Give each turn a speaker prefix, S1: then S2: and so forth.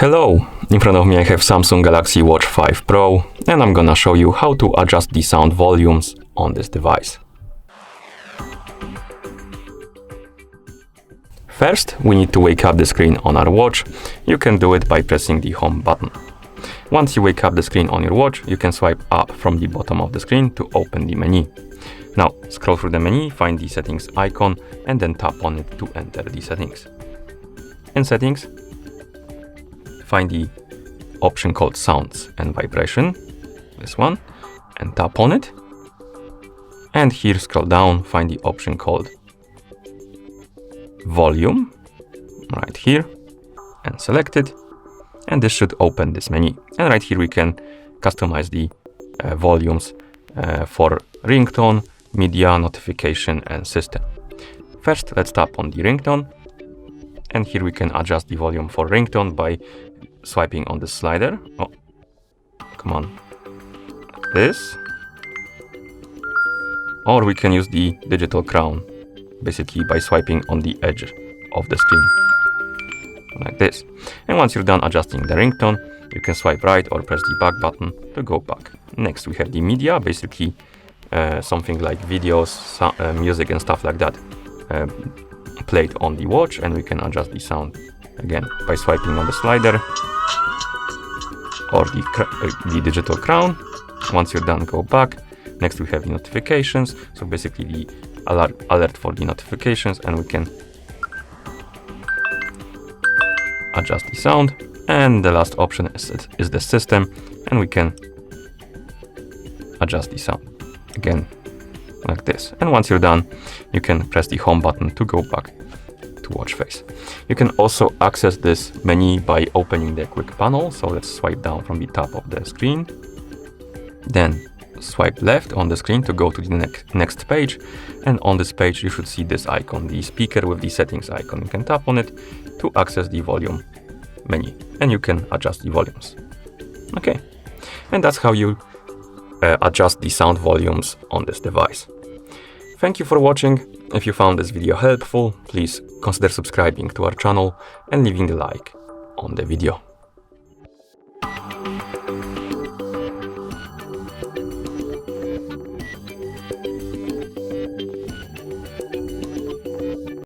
S1: Hello! In front of me I have Samsung Galaxy Watch 5 Pro and I'm gonna show you how to adjust the sound volumes on this device. First, we need to wake up the screen on our watch. You can do it by pressing the home button. Once you wake up the screen on your watch, you can swipe up from the bottom of the screen to open the menu. Now, scroll through the menu, find the settings icon and then tap on it to enter the settings. In settings, find the option called Sounds and Vibration, this one, and tap on it. And here scroll down, find the option called Volume, right here, and select it. And this should open this menu. And right here we can customize the volumes for ringtone, media, notification, and system. First, let's tap on the ringtone. And here we can adjust the volume for ringtone by swiping on the slider. Oh, come on. Like this. Or we can use the digital crown, basically by swiping on the edge of the screen. Like this. And once you're done adjusting the ringtone, you can swipe right or press the back button to go back. Next, we have the media, basically something like videos, music and stuff like that played on the watch, and we can adjust the sound again by swiping on the slider or the digital crown. Once you're done, go back. Next, we have the notifications, so basically the alert for the notifications, and we can adjust the sound. And the last option is the system, and we can adjust the sound again like this. And once you're done, you can press the home button to go back to watch face. You can also access this menu by opening the quick panel. So let's swipe down from the top of the screen, then swipe left on the screen to go to the next page. And on this page you should see this icon, the speaker with the settings icon. You can tap on it to access the volume menu, and you can adjust the volumes. Okay, and that's how you adjust the sound volumes on this device. Thank you for watching. If you found this video helpful, please consider subscribing to our channel and leaving a like on the video.